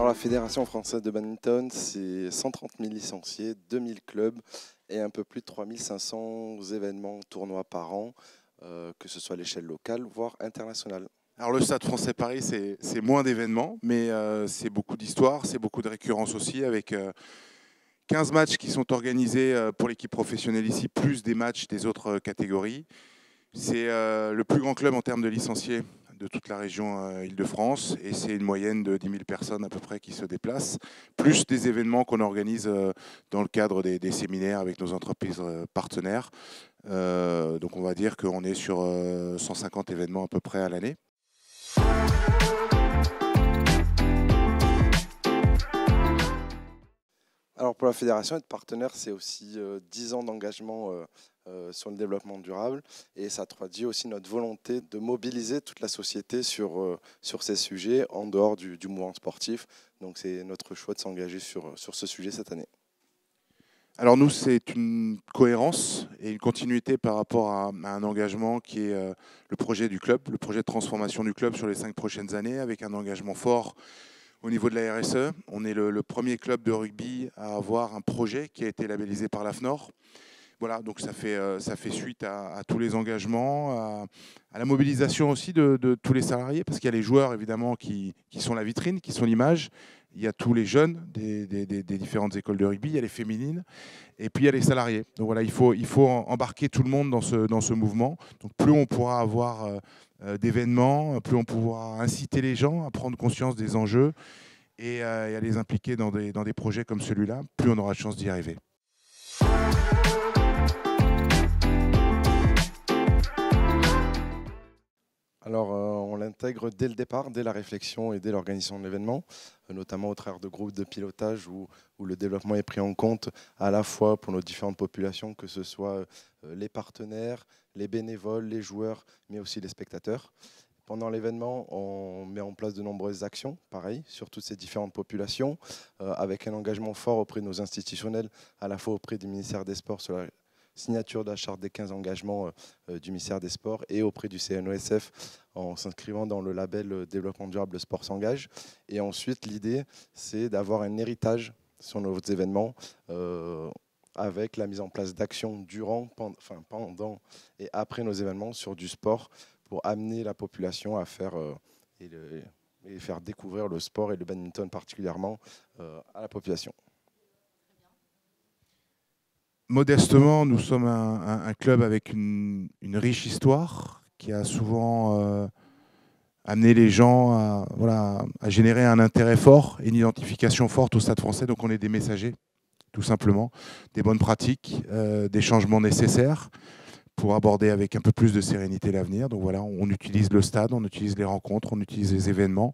la Fédération française de badminton, c'est 130 000 licenciés, 2000 clubs et un peu plus de 3500 événements, tournois par an, que ce soit à l'échelle locale, voire internationale. Alors le Stade français Paris, c'est moins d'événements, mais c'est beaucoup d'histoires, c'est beaucoup de récurrence aussi, avec 15 matchs qui sont organisés pour l'équipe professionnelle ici, plus des matchs des autres catégories. C'est le plus grand club en termes de licenciés de toute la région Île-de-France, et c'est une moyenne de 10 000 personnes à peu près qui se déplacent, plus des événements qu'on organise dans le cadre des séminaires avec nos entreprises partenaires. Donc on va dire qu'on est sur 150 événements à peu près à l'année. Alors pour la fédération, être partenaire, c'est aussi 10 ans d'engagement sur le développement durable, et ça traduit aussi notre volonté de mobiliser toute la société sur ces sujets en dehors du mouvement sportif. Donc c'est notre choix de s'engager sur ce sujet cette année. Alors nous, c'est une cohérence et une continuité par rapport à un engagement qui est le projet du club, le projet de transformation du club sur les 5 prochaines années, avec un engagement fort au niveau de la RSE. On est le premier club de rugby à avoir un projet qui a été labellisé par l'AFNOR. Voilà, donc ça fait suite à tous les engagements, à la mobilisation aussi de tous les salariés, parce qu'il y a les joueurs évidemment qui sont la vitrine, qui sont l'image. Il y a tous les jeunes des différentes écoles de rugby, il y a les féminines, et puis il y a les salariés. Donc voilà, il faut embarquer tout le monde dans ce mouvement. Donc plus on pourra avoir d'événements, plus on pourra inciter les gens à prendre conscience des enjeux et à les impliquer dans des projets comme celui-là, plus on aura de chance d'y arriver. Alors, on l'intègre dès le départ, dès la réflexion et dès l'organisation de l'événement, notamment au travers de groupes de pilotage où le développement est pris en compte à la fois pour nos différentes populations, que ce soit les partenaires, les bénévoles, les joueurs, mais aussi les spectateurs. Pendant l'événement, on met en place de nombreuses actions, pareil, sur toutes ces différentes populations, avec un engagement fort auprès de nos institutionnels, à la fois auprès du ministère des Sports sur la signature de la charte des 15 engagements du ministère des Sports et auprès du CNOSF en s'inscrivant dans le label développement durable Le Sport s'engage. Et ensuite, l'idée, c'est d'avoir un héritage sur nos événements avec la mise en place d'actions durant, pendant et après nos événements sur du sport pour amener la population à faire et faire découvrir le sport et le badminton particulièrement à la population. Modestement, nous sommes un club avec une riche histoire qui a souvent amené les gens à générer un intérêt fort et une identification forte au Stade français. Donc on est des messagers, tout simplement, des bonnes pratiques, des changements nécessaires pour aborder avec un peu plus de sérénité l'avenir. Donc voilà, on utilise le stade, on utilise les rencontres, on utilise les événements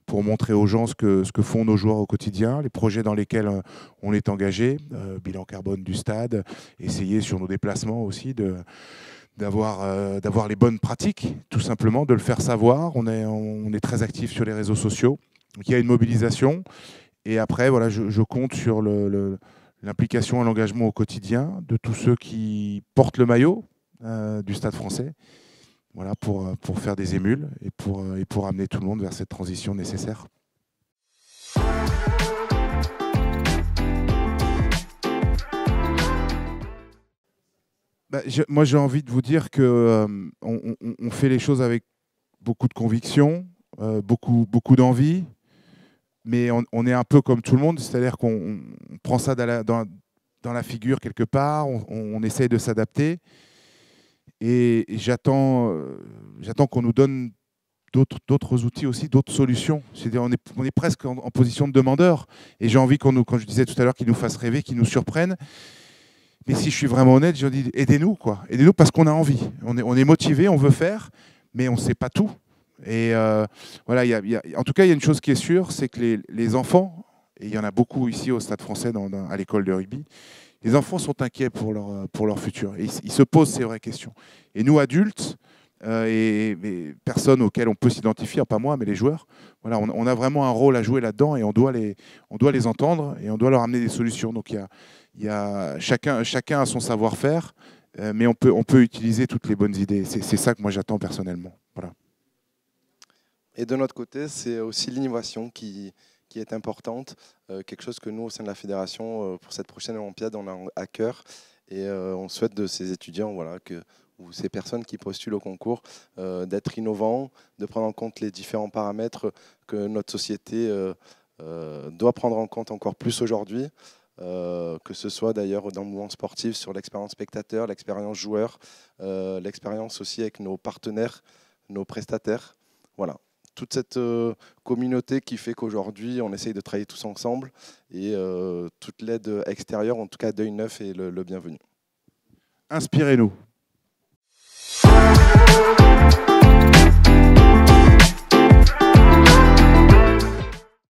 pour montrer aux gens ce que font nos joueurs au quotidien, les projets dans lesquels on est engagé, bilan carbone du stade, essayer sur nos déplacements aussi d'avoir les bonnes pratiques, tout simplement, de le faire savoir. On est très actif sur les réseaux sociaux. Donc, il y a une mobilisation. Et après, voilà, je compte sur l'implication et l'engagement au quotidien de tous ceux qui portent le maillot du Stade français, voilà, pour faire des émules et pour amener tout le monde vers cette transition nécessaire. Moi, j'ai envie de vous dire qu'on on fait les choses avec beaucoup de conviction, beaucoup d'envie, mais on est un peu comme tout le monde, c'est-à-dire qu'on prend ça dans la figure quelque part, on essaye de s'adapter. Et j'attends qu'on nous donne d'autres outils aussi, d'autres solutions. C'est-à-dire on est presque en position de demandeur. Et j'ai envie comme je disais tout à l'heure, qu'ils nous fassent rêver, qu'ils nous surprennent. Mais si je suis vraiment honnête, je dis aidez-nous, quoi. Aidez-nous parce qu'on a envie. On est motivé, on veut faire, mais on ne sait pas tout. Et voilà, en tout cas, il y a une chose qui est sûre, c'est que les enfants, et il y en a beaucoup ici au Stade français, à l'école de rugby, les enfants sont inquiets pour leur futur. Et ils se posent ces vraies questions. Et nous, adultes, et personnes auxquelles on peut s'identifier, pas moi, mais les joueurs, voilà, on a vraiment un rôle à jouer là-dedans et on doit les entendre et on doit leur amener des solutions. Donc il y a chacun a son savoir-faire, mais on peut utiliser toutes les bonnes idées. C'est ça que moi j'attends personnellement. Voilà. Et de notre côté, c'est aussi l'innovation qui qui est importante, quelque chose que nous, au sein de la fédération, pour cette prochaine Olympiade, on a à cœur. Et on souhaite de ces étudiants, voilà, ou ces personnes qui postulent au concours, d'être innovants, de prendre en compte les différents paramètres que notre société doit prendre en compte encore plus aujourd'hui, que ce soit d'ailleurs dans le mouvement sportif, sur l'expérience spectateur, l'expérience joueur, l'expérience aussi avec nos partenaires, nos prestataires. Voilà. Toute cette communauté qui fait qu'aujourd'hui, on essaye de travailler tous ensemble et toute l'aide extérieure, en tout cas d'œil neuf, est le bienvenu. Inspirez-nous.